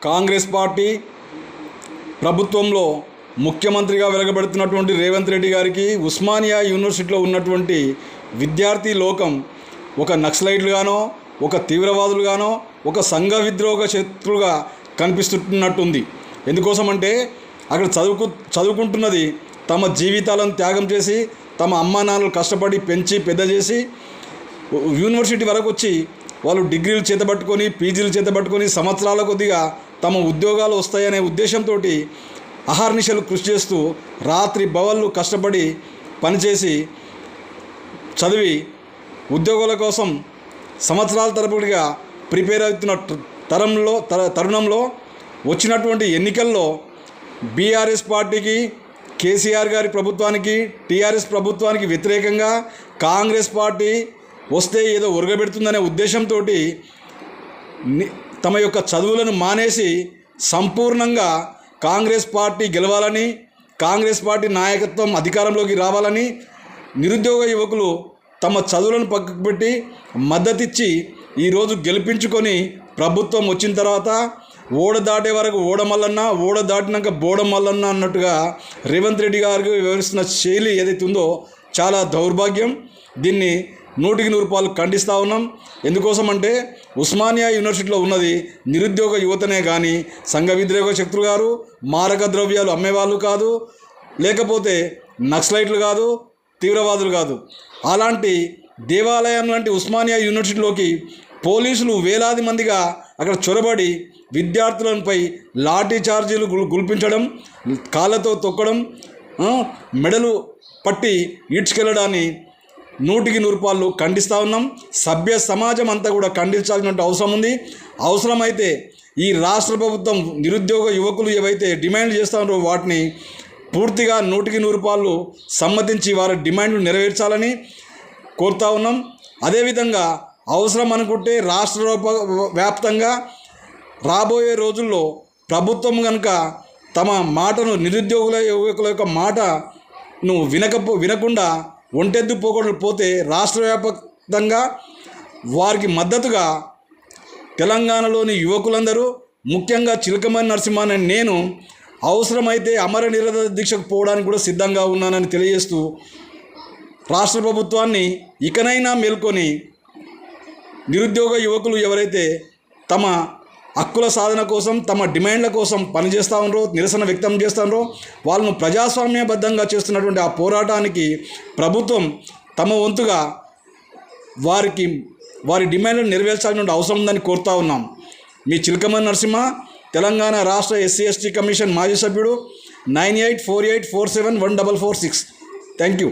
Congress party ప్రభుత్వంలో ముఖ్యమంత్రిగా వెలగబెడుతున్నటువంటి రేవంత్ రెడ్డి గారికి ఉస్మానియా యూనివర్సిటీలో ఉన్నటువంటి విద్యార్థి లోకం ఒక నక్సలైట్లుగానో, ఒక తీవ్రవాదులుగానో, ఒక సంఘ విద్రోహ శత్రులుగా కనిపిస్తున్నట్టుంది. ఎందుకోసమంటే అక్కడ చదువుకుంటున్నది తమ జీవితాలను త్యాగం చేసి, తమ అమ్మా నాన్నలు కష్టపడి పెంచి పెద్ద చేసి యూనివర్సిటీ వరకు వచ్చి వాళ్ళు డిగ్రీలు చేతబట్టుకొని, పీజీలు చేతబట్టుకొని సంవత్సరాల కొద్దిగా తమ ఉద్యోగాలు వస్తాయనే ఉద్దేశంతో అహర్నిశలు కృషి చేస్తూ రాత్రి బవళ్ళు కష్టపడి పనిచేసి చదివి ఉద్యోగాల కోసం సంవత్సరాల తరబడిగా ప్రిపేర్ అవుతున్న తరుణంలో వచ్చినటువంటి ఎన్నికల్లో బీఆర్ఎస్ పార్టీకి, కేసీఆర్ గారి ప్రభుత్వానికి, టీఆర్ఎస్ ప్రభుత్వానికి వ్యతిరేకంగా కాంగ్రెస్ పార్టీ వస్తే ఏదో ఉరగబెడుతుందనే ఉద్దేశంతో తమ యొక్క చదువులను మానేసి సంపూర్ణంగా కాంగ్రెస్ పార్టీ గెలవాలని, కాంగ్రెస్ పార్టీ నాయకత్వం అధికారంలోకి రావాలని నిరుద్యోగ యువకులు తమ చదువులను పక్కకు పెట్టి మద్దతిచ్చి ఈరోజు గెలిపించుకొని ప్రభుత్వం వచ్చిన తర్వాత ఓడ దాటే వరకు ఓడమల్లన్న, ఓడ దాటినాక బోడమల్లన్న అన్నట్టుగా రేవంత్ రెడ్డి గారికి వివరిస్తున్న శైలి ఏదైతే ఉందో చాలా దౌర్భాగ్యం. దీన్ని 100% ఖండిస్తూ ఉన్నాం. ఎందుకోసం అంటే ఉస్మానియా యూనివర్సిటీలో ఉన్నది నిరుద్యోగ యువతనే కానీ సంఘ విద్రోహ శక్తులు గారు, మారక ద్రవ్యాలు అమ్మేవాళ్ళు కాదు, లేకపోతే నక్సలైట్లు కాదు, తీవ్రవాదులు కాదు. అలాంటి దేవాలయం లాంటి ఉస్మానియా యూనివర్సిటీలోకి పోలీసులు వేలాది మందిగా అక్కడ చొరబడి విద్యార్థులపై లాఠీ చార్జీలు గుల్పించడం, కాళ్ళతో తొక్కడం, మెడలు పట్టి ఈడ్చుకెళ్ళడాన్ని 100% ఖండిస్తూ ఉన్నాం. సభ్య సమాజం అంతా కూడా ఖండించాల్సిన అవసరం ఉంది. అవసరమైతే ఈ రాష్ట్ర ప్రభుత్వం నిరుద్యోగ యువకులు ఏవైతే డిమాండ్ చేస్తారో వాటిని పూర్తిగా 100% సమ్మతించి వారి డిమాండ్లు నెరవేర్చాలని కోరుతూ ఉన్నాం. అదేవిధంగా అవసరం అనుకుంటే రాష్ట్ర వ్యాప్తంగా రాబోయే రోజుల్లో ప్రభుత్వం కనుక తమ మాటను, నిరుద్యోగుల యువకుల యొక్క మాటను వినకుండా ఒంటెద్దు పోతే రాష్ట్ర వ్యాప్తంగా వారికి మద్దతుగా తెలంగాణలోని యువకులందరూ, ముఖ్యంగా చిలకమర్తి నరసింహ అనే నేను అవసరమైతే అమర నిరత దీక్షకు పోవడానికి కూడా సిద్ధంగా ఉన్నానని తెలియజేస్తూ రాష్ట్ర ప్రభుత్వాన్ని ఇకనైనా మేల్కొని నిరుద్యోగ యువకులు ఎవరైతే తమ హక్కుల సాధన కోసం, తమ డిమాండ్ల కోసం పనిచేస్తూ ఉన్నారో, నిరసన వ్యక్తం చేస్తున్నారో వాళ్ళను ప్రజాస్వామ్యబద్ధంగా చేస్తున్నటువంటి ఆ పోరాటానికి ప్రభుత్వం తమ వంతుగా వారి డిమాండ్లను నెరవేర్చాల్సిన అవసరం ఉందని కోరుతూ ఉన్నాం. మీ చిలకమర్తి నరసింహ, తెలంగాణ రాష్ట్ర SC/ST కమిషన్ మాజీ సభ్యుడు, 9848471446. Thank you.